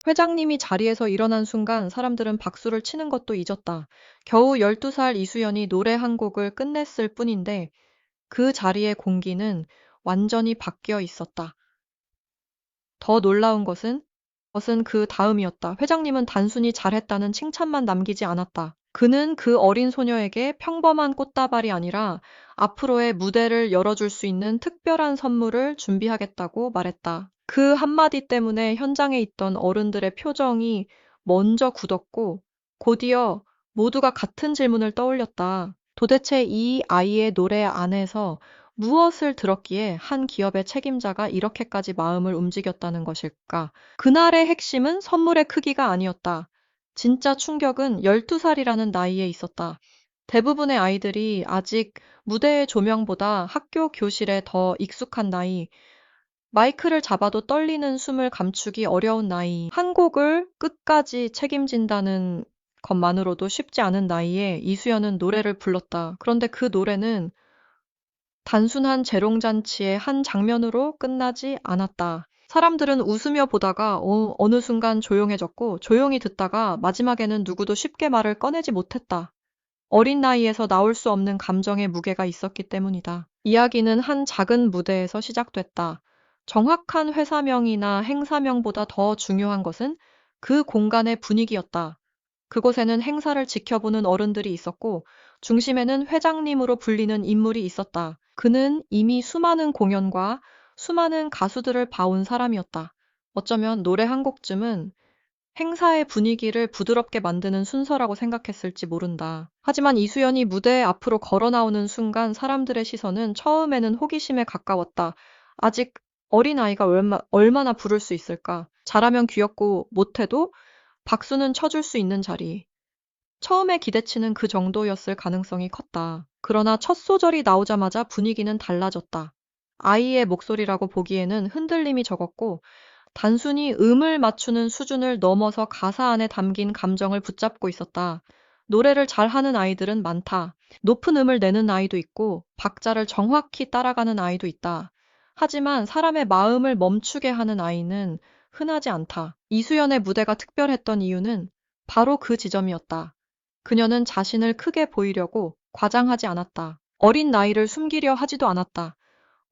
회장님이 자리에서 일어난 순간 사람들은 박수를 치는 것도 잊었다. 겨우 12살 이수연이 노래 한 곡을 끝냈을 뿐인데 그 자리의 공기는 완전히 바뀌어 있었다. 더 놀라운 것은 그 다음이었다. 회장님은 단순히 잘했다는 칭찬만 남기지 않았다. 그는 그 어린 소녀에게 평범한 꽃다발이 아니라 앞으로의 무대를 열어줄 수 있는 특별한 선물을 준비하겠다고 말했다. 그 한마디 때문에 현장에 있던 어른들의 표정이 먼저 굳었고, 곧이어 모두가 같은 질문을 떠올렸다. 도대체 이 아이의 노래 안에서 무엇을 들었기에 한 기업의 책임자가 이렇게까지 마음을 움직였다는 것일까? 그날의 핵심은 선물의 크기가 아니었다. 진짜 충격은 12살이라는 나이에 있었다. 대부분의 아이들이 아직 무대의 조명보다 학교 교실에 더 익숙한 나이, 마이크를 잡아도 떨리는 숨을 감추기 어려운 나이, 한 곡을 끝까지 책임진다는 것만으로도 쉽지 않은 나이에 이수연은 노래를 불렀다. 그런데 그 노래는 단순한 재롱잔치의 한 장면으로 끝나지 않았다. 사람들은 웃으며 보다가 어느 순간 조용해졌고 조용히 듣다가 마지막에는 누구도 쉽게 말을 꺼내지 못했다. 어린 나이에서 나올 수 없는 감정의 무게가 있었기 때문이다. 이야기는 한 작은 무대에서 시작됐다. 정확한 회사명이나 행사명보다 더 중요한 것은 그 공간의 분위기였다. 그곳에는 행사를 지켜보는 어른들이 있었고 중심에는 회장님으로 불리는 인물이 있었다. 그는 이미 수많은 공연과 수많은 가수들을 봐온 사람이었다. 어쩌면 노래 한 곡쯤은 행사의 분위기를 부드럽게 만드는 순서라고 생각했을지 모른다. 하지만 이수연이 무대 앞으로 걸어 나오는 순간 사람들의 시선은 처음에는 호기심에 가까웠다. 아직 어린 아이가 얼마나 부를 수 있을까? 잘하면 귀엽고 못해도 박수는 쳐줄 수 있는 자리. 처음에 기대치는 그 정도였을 가능성이 컸다. 그러나 첫 소절이 나오자마자 분위기는 달라졌다. 아이의 목소리라고 보기에는 흔들림이 적었고 단순히 음을 맞추는 수준을 넘어서 가사 안에 담긴 감정을 붙잡고 있었다. 노래를 잘하는 아이들은 많다. 높은 음을 내는 아이도 있고 박자를 정확히 따라가는 아이도 있다. 하지만 사람의 마음을 멈추게 하는 아이는 흔하지 않다. 이수연의 무대가 특별했던 이유는 바로 그 지점이었다. 그녀는 자신을 크게 보이려고 과장하지 않았다. 어린 나이를 숨기려 하지도 않았다.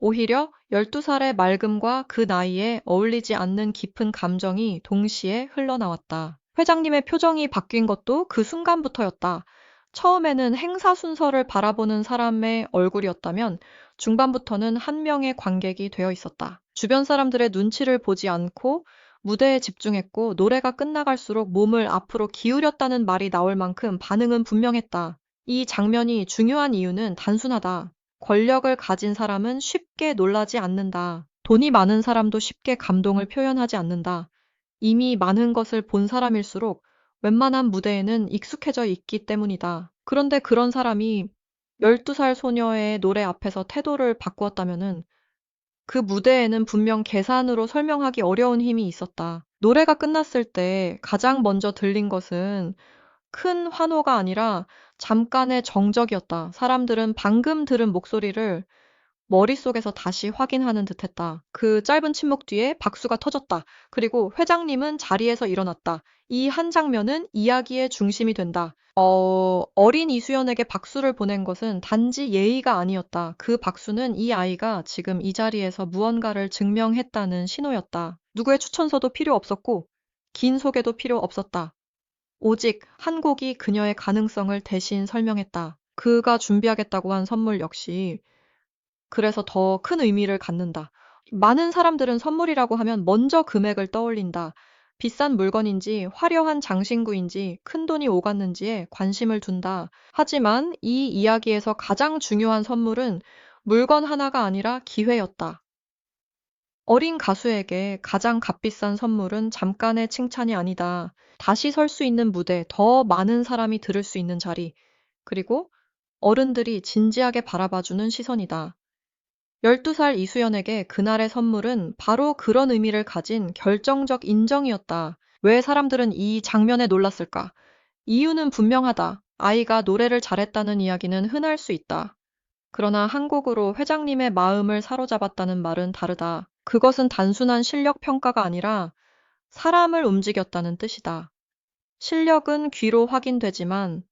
오히려 12살의 맑음과 그 나이에 어울리지 않는 깊은 감정이 동시에 흘러나왔다. 회장님의 표정이 바뀐 것도 그 순간부터였다. 처음에는 행사 순서를 바라보는 사람의 얼굴이었다면 중반부터는 한 명의 관객이 되어 있었다. 주변 사람들의 눈치를 보지 않고 무대에 집중했고 노래가 끝나갈수록 몸을 앞으로 기울였다는 말이 나올 만큼 반응은 분명했다. 이 장면이 중요한 이유는 단순하다. 권력을 가진 사람은 쉽게 놀라지 않는다. 돈이 많은 사람도 쉽게 감동을 표현하지 않는다. 이미 많은 것을 본 사람일수록 웬만한 무대에는 익숙해져 있기 때문이다. 그런데 그런 사람이 12살 소녀의 노래 앞에서 태도를 바꾸었다면은 그 무대에는 분명 계산으로 설명하기 어려운 힘이 있었다. 노래가 끝났을 때 가장 먼저 들린 것은 큰 환호가 아니라 잠깐의 정적이었다. 사람들은 방금 들은 목소리를 머릿속에서 다시 확인하는 듯했다. 그 짧은 침묵 뒤에 박수가 터졌다. 그리고 회장님은 자리에서 일어났다. 이 한 장면은 이야기의 중심이 된다. 어린 이수연에게 박수를 보낸 것은 단지 예의가 아니었다. 그 박수는 이 아이가 지금 이 자리에서 무언가를 증명했다는 신호였다. 누구의 추천서도 필요 없었고, 긴 소개도 필요 없었다. 오직 한 곡이 그녀의 가능성을 대신 설명했다. 그가 준비하겠다고 한 선물 역시 그래서 더 큰 의미를 갖는다. 많은 사람들은 선물이라고 하면 먼저 금액을 떠올린다. 비싼 물건인지 화려한 장신구인지 큰돈이 오갔는지에 관심을 둔다. 하지만 이 이야기에서 가장 중요한 선물은 물건 하나가 아니라 기회였다. 어린 가수에게 가장 값비싼 선물은 잠깐의 칭찬이 아니다. 다시 설 수 있는 무대, 더 많은 사람이 들을 수 있는 자리, 그리고 어른들이 진지하게 바라봐주는 시선이다. 12살 이수연에게 그날의 선물은 바로 그런 의미를 가진 결정적 인정이었다. 왜 사람들은 이 장면에 놀랐을까? 이유는 분명하다. 아이가 노래를 잘했다는 이야기는 흔할 수 있다. 그러나 한 곡으로 회장님의 마음을 사로잡았다는 말은 다르다. 그것은 단순한 실력 평가가 아니라 사람을 움직였다는 뜻이다. 실력은 귀로 확인되지만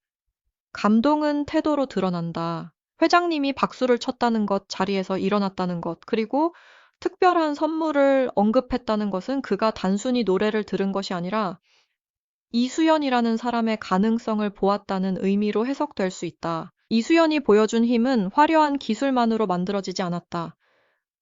감동은 태도로 드러난다. 회장님이 박수를 쳤다는 것, 자리에서 일어났다는 것, 그리고 특별한 선물을 언급했다는 것은 그가 단순히 노래를 들은 것이 아니라 이수연이라는 사람의 가능성을 보았다는 의미로 해석될 수 있다. 이수연이 보여준 힘은 화려한 기술만으로 만들어지지 않았다.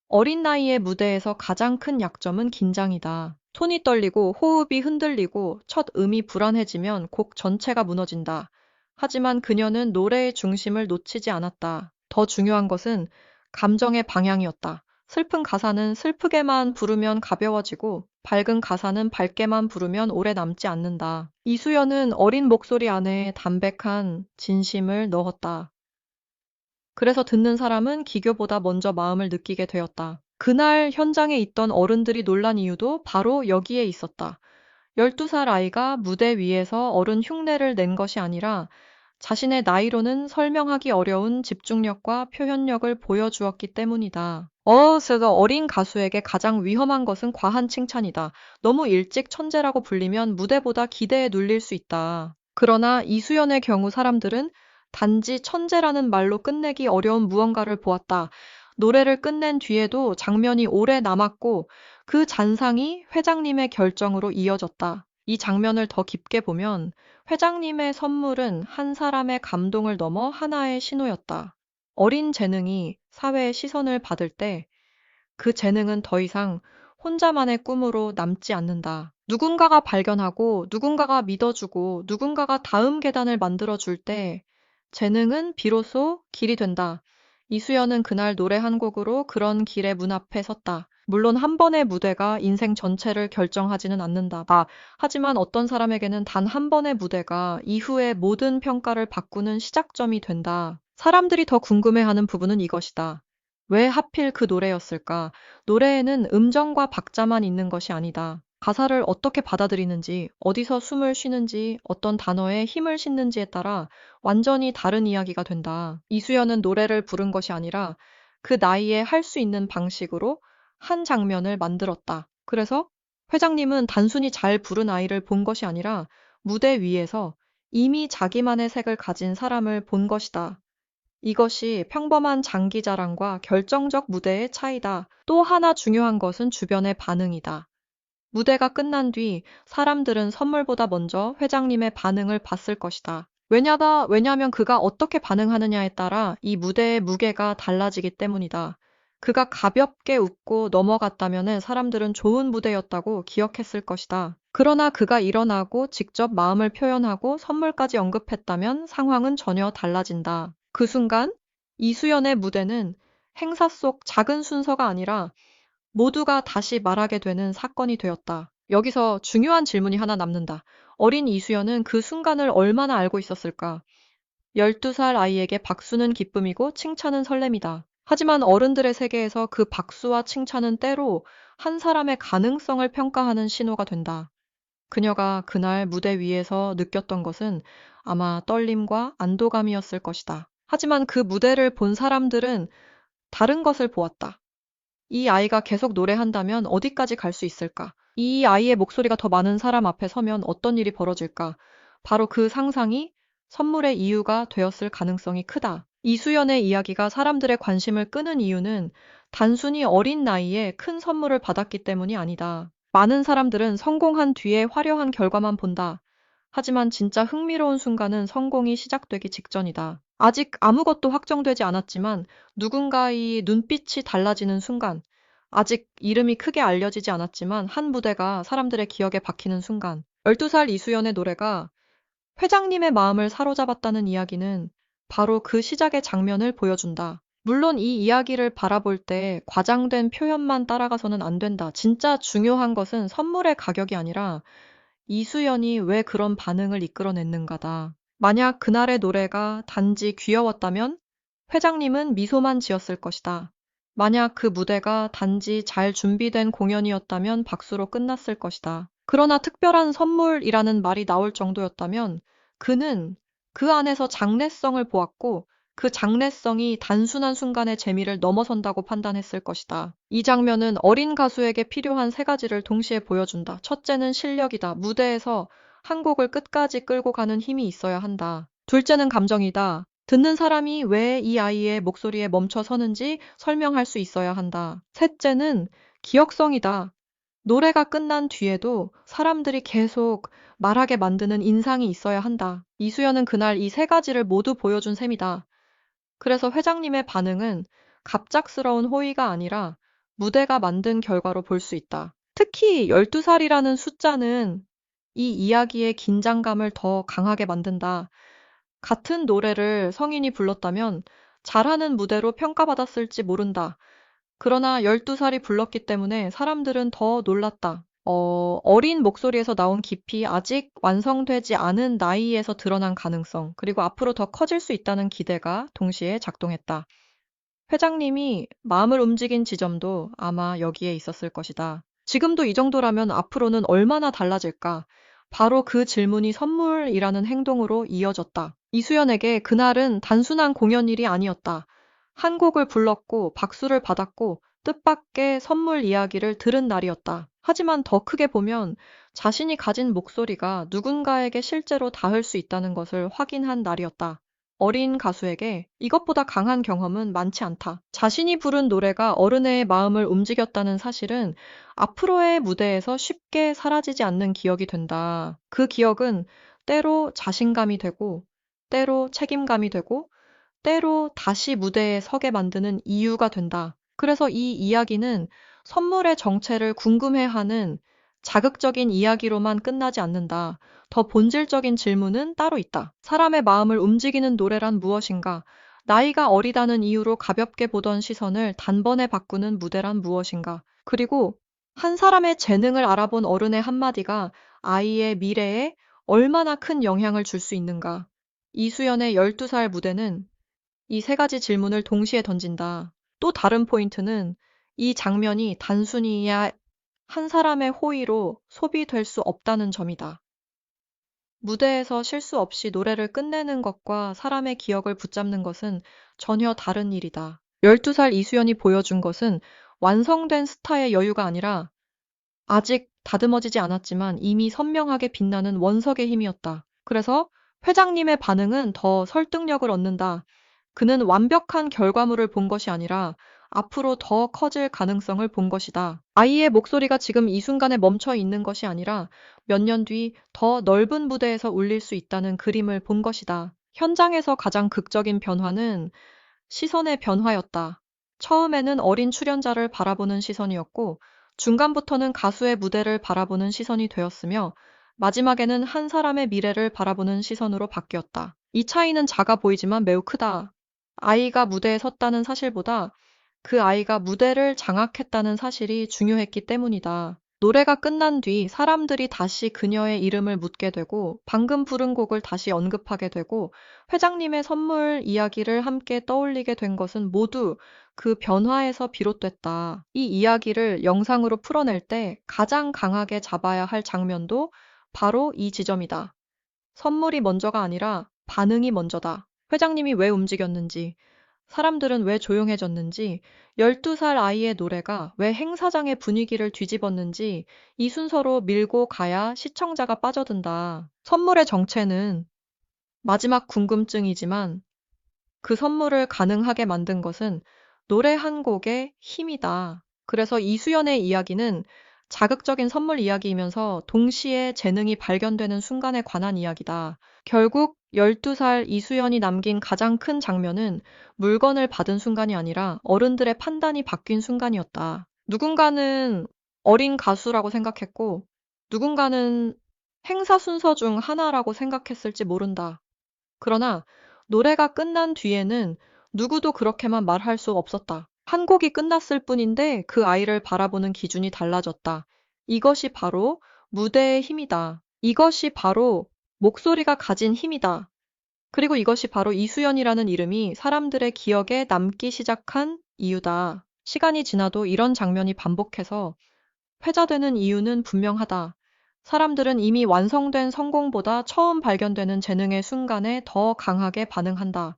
어린 나이의 무대에서 가장 큰 약점은 긴장이다. 손이 떨리고 호흡이 흔들리고 첫 음이 불안해지면 곡 전체가 무너진다. 하지만 그녀는 노래의 중심을 놓치지 않았다. 더 중요한 것은 감정의 방향이었다. 슬픈 가사는 슬프게만 부르면 가벼워지고 밝은 가사는 밝게만 부르면 오래 남지 않는다. 이수연은 어린 목소리 안에 담백한 진심을 넣었다. 그래서 듣는 사람은 기교보다 먼저 마음을 느끼게 되었다. 그날 현장에 있던 어른들이 놀란 이유도 바로 여기에 있었다. 12살 아이가 무대 위에서 어른 흉내를 낸 것이 아니라 자신의 나이로는 설명하기 어려운 집중력과 표현력을 보여주었기 때문이다. 그래서 어린 가수에게 가장 위험한 것은 과한 칭찬이다. 너무 일찍 천재라고 불리면 무대보다 기대에 눌릴 수 있다. 그러나 이수연의 경우 사람들은 단지 천재라는 말로 끝내기 어려운 무언가를 보았다. 노래를 끝낸 뒤에도 장면이 오래 남았고 그 잔상이 회장님의 결정으로 이어졌다. 이 장면을 더 깊게 보면 회장님의 선물은 한 사람의 감동을 넘어 하나의 신호였다. 어린 재능이 사회의 시선을 받을 때 그 재능은 더 이상 혼자만의 꿈으로 남지 않는다. 누군가가 발견하고 누군가가 믿어주고 누군가가 다음 계단을 만들어줄 때 재능은 비로소 길이 된다. 이수연은 그날 노래 한 곡으로 그런 길의 문 앞에 섰다. 물론 한 번의 무대가 인생 전체를 결정하지는 않는다. 하지만 어떤 사람에게는 단 한 번의 무대가 이후의 모든 평가를 바꾸는 시작점이 된다. 사람들이 더 궁금해하는 부분은 이것이다. 왜 하필 그 노래였을까? 노래에는 음정과 박자만 있는 것이 아니다. 가사를 어떻게 받아들이는지, 어디서 숨을 쉬는지, 어떤 단어에 힘을 싣는지에 따라 완전히 다른 이야기가 된다. 이수연은 노래를 부른 것이 아니라 그 나이에 할 수 있는 방식으로 한 장면을 만들었다. 그래서 회장님은 단순히 잘 부른 아이를 본 것이 아니라 무대 위에서 이미 자기만의 색을 가진 사람을 본 것이다. 이것이 평범한 장기자랑과 결정적 무대의 차이다. 또 하나 중요한 것은 주변의 반응이다. 무대가 끝난 뒤 사람들은 선물보다 먼저 회장님의 반응을 봤을 것이다. 왜냐하면 그가 어떻게 반응하느냐에 따라 이 무대의 무게가 달라지기 때문이다. 그가 가볍게 웃고 넘어갔다면 사람들은 좋은 무대였다고 기억했을 것이다. 그러나 그가 일어나고 직접 마음을 표현하고 선물까지 언급했다면 상황은 전혀 달라진다. 그 순간 이수연의 무대는 행사 속 작은 순서가 아니라 모두가 다시 말하게 되는 사건이 되었다. 여기서 중요한 질문이 하나 남는다. 어린 이수연은 그 순간을 얼마나 알고 있었을까? 12살 아이에게 박수는 기쁨이고 칭찬은 설렘이다. 하지만 어른들의 세계에서 그 박수와 칭찬은 때로 한 사람의 가능성을 평가하는 신호가 된다. 그녀가 그날 무대 위에서 느꼈던 것은 아마 떨림과 안도감이었을 것이다. 하지만 그 무대를 본 사람들은 다른 것을 보았다. 이 아이가 계속 노래한다면 어디까지 갈 수 있을까? 이 아이의 목소리가 더 많은 사람 앞에 서면 어떤 일이 벌어질까? 바로 그 상상이 선물의 이유가 되었을 가능성이 크다. 이수연의 이야기가 사람들의 관심을 끄는 이유는 단순히 어린 나이에 큰 선물을 받았기 때문이 아니다. 많은 사람들은 성공한 뒤에 화려한 결과만 본다. 하지만 진짜 흥미로운 순간은 성공이 시작되기 직전이다. 아직 아무것도 확정되지 않았지만 누군가의 눈빛이 달라지는 순간, 아직 이름이 크게 알려지지 않았지만 한 무대가 사람들의 기억에 박히는 순간, 12살 이수연의 노래가 회장님의 마음을 사로잡았다는 이야기는 바로 그 시작의 장면을 보여준다. 물론 이 이야기를 바라볼 때 과장된 표현만 따라가서는 안 된다. 진짜 중요한 것은 선물의 가격이 아니라 이수연이 왜 그런 반응을 이끌어냈는가다. 만약 그날의 노래가 단지 귀여웠다면 회장님은 미소만 지었을 것이다. 만약 그 무대가 단지 잘 준비된 공연이었다면 박수로 끝났을 것이다. 그러나 특별한 선물이라는 말이 나올 정도였다면 그는 그 안에서 장래성을 보았고 그 장래성이 단순한 순간의 재미를 넘어선다고 판단했을 것이다. 이 장면은 어린 가수에게 필요한 세 가지를 동시에 보여준다. 첫째는 실력이다. 무대에서 한 곡을 끝까지 끌고 가는 힘이 있어야 한다. 둘째는 감정이다. 듣는 사람이 왜 이 아이의 목소리에 멈춰 서는지 설명할 수 있어야 한다. 셋째는 기억성이다. 노래가 끝난 뒤에도 사람들이 계속 말하게 만드는 인상이 있어야 한다. 이수연은 그날 이 세 가지를 모두 보여준 셈이다. 그래서 회장님의 반응은 갑작스러운 호의가 아니라 무대가 만든 결과로 볼 수 있다. 특히 12살이라는 숫자는 이 이야기의 긴장감을 더 강하게 만든다. 같은 노래를 성인이 불렀다면 잘하는 무대로 평가받았을지 모른다. 그러나 12살이 불렀기 때문에 사람들은 더 놀랐다. 어린 목소리에서 나온 깊이, 아직 완성되지 않은 나이에서 드러난 가능성, 그리고 앞으로 더 커질 수 있다는 기대가 동시에 작동했다. 회장님이 마음을 움직인 지점도 아마 여기에 있었을 것이다. 지금도 이 정도라면 앞으로는 얼마나 달라질까? 바로 그 질문이 선물이라는 행동으로 이어졌다. 이수연에게 그날은 단순한 공연일이 아니었다. 한 곡을 불렀고 박수를 받았고 뜻밖의 선물 이야기를 들은 날이었다. 하지만 더 크게 보면 자신이 가진 목소리가 누군가에게 실제로 닿을 수 있다는 것을 확인한 날이었다. 어린 가수에게 이것보다 강한 경험은 많지 않다. 자신이 부른 노래가 어른의 마음을 움직였다는 사실은 앞으로의 무대에서 쉽게 사라지지 않는 기억이 된다. 그 기억은 때로 자신감이 되고, 때로 책임감이 되고, 때로 다시 무대에 서게 만드는 이유가 된다. 그래서 이 이야기는 선물의 정체를 궁금해하는 자극적인 이야기로만 끝나지 않는다. 더 본질적인 질문은 따로 있다. 사람의 마음을 움직이는 노래란 무엇인가? 나이가 어리다는 이유로 가볍게 보던 시선을 단번에 바꾸는 무대란 무엇인가? 그리고 한 사람의 재능을 알아본 어른의 한마디가 아이의 미래에 얼마나 큰 영향을 줄 수 있는가? 이수연의 12살 무대는 이 세 가지 질문을 동시에 던진다. 또 다른 포인트는 이 장면이 단순히 한 사람의 호의로 소비될 수 없다는 점이다. 무대에서 실수 없이 노래를 끝내는 것과 사람의 기억을 붙잡는 것은 전혀 다른 일이다. 12살 이수연이 보여준 것은 완성된 스타의 여유가 아니라 아직 다듬어지지 않았지만 이미 선명하게 빛나는 원석의 힘이었다. 그래서 회장님의 반응은 더 설득력을 얻는다. 그는 완벽한 결과물을 본 것이 아니라 앞으로 더 커질 가능성을 본 것이다. 아이의 목소리가 지금 이 순간에 멈춰 있는 것이 아니라 몇 년 뒤 더 넓은 무대에서 울릴 수 있다는 그림을 본 것이다. 현장에서 가장 극적인 변화는 시선의 변화였다. 처음에는 어린 출연자를 바라보는 시선이었고, 중간부터는 가수의 무대를 바라보는 시선이 되었으며, 마지막에는 한 사람의 미래를 바라보는 시선으로 바뀌었다. 이 차이는 작아 보이지만 매우 크다. 아이가 무대에 섰다는 사실보다 그 아이가 무대를 장악했다는 사실이 중요했기 때문이다. 노래가 끝난 뒤 사람들이 다시 그녀의 이름을 묻게 되고 방금 부른 곡을 다시 언급하게 되고 회장님의 선물 이야기를 함께 떠올리게 된 것은 모두 그 변화에서 비롯됐다. 이 이야기를 영상으로 풀어낼 때 가장 강하게 잡아야 할 장면도 바로 이 지점이다. 선물이 먼저가 아니라 반응이 먼저다. 회장님이 왜 움직였는지, 사람들은 왜 조용해졌는지, 12살 아이의 노래가 왜 행사장의 분위기를 뒤집었는지 이 순서로 밀고 가야 시청자가 빠져든다. 선물의 정체는 마지막 궁금증이지만 그 선물을 가능하게 만든 것은 노래 한 곡의 힘이다. 그래서 이수연의 이야기는 자극적인 선물 이야기이면서 동시에 재능이 발견되는 순간에 관한 이야기다. 결국 12살 이수연이 남긴 가장 큰 장면은 물건을 받은 순간이 아니라 어른들의 판단이 바뀐 순간이었다. 누군가는 어린 가수라고 생각했고, 누군가는 행사 순서 중 하나라고 생각했을지 모른다. 그러나 노래가 끝난 뒤에는 누구도 그렇게만 말할 수 없었다. 한 곡이 끝났을 뿐인데 그 아이를 바라보는 기준이 달라졌다. 이것이 바로 무대의 힘이다. 이것이 바로 목소리가 가진 힘이다. 그리고 이것이 바로 이수연이라는 이름이 사람들의 기억에 남기 시작한 이유다. 시간이 지나도 이런 장면이 반복해서 회자되는 이유는 분명하다. 사람들은 이미 완성된 성공보다 처음 발견되는 재능의 순간에 더 강하게 반응한다.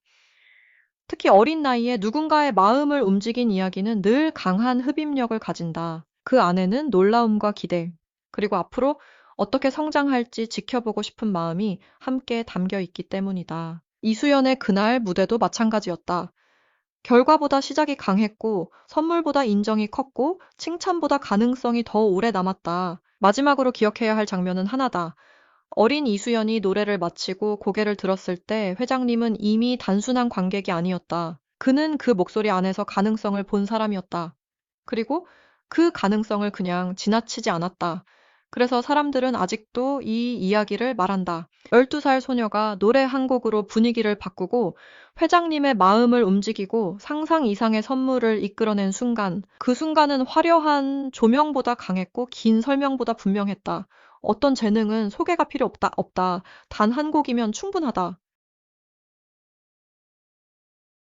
특히 어린 나이에 누군가의 마음을 움직인 이야기는 늘 강한 흡입력을 가진다. 그 안에는 놀라움과 기대, 그리고 앞으로 어떻게 성장할지 지켜보고 싶은 마음이 함께 담겨 있기 때문이다. 이수연의 그날 무대도 마찬가지였다. 결과보다 시작이 강했고, 선물보다 인정이 컸고, 칭찬보다 가능성이 더 오래 남았다. 마지막으로 기억해야 할 장면은 하나다. 어린 이수연이 노래를 마치고 고개를 들었을 때 회장님은 이미 단순한 관객이 아니었다. 그는 그 목소리 안에서 가능성을 본 사람이었다. 그리고 그 가능성을 그냥 지나치지 않았다. 그래서 사람들은 아직도 이 이야기를 말한다. 12살 소녀가 노래 한 곡으로 분위기를 바꾸고 회장님의 마음을 움직이고 상상 이상의 선물을 이끌어낸 순간, 그 순간은 화려한 조명보다 강했고 긴 설명보다 분명했다. 어떤 재능은 소개가 필요 없다. 단 한 곡이면 충분하다.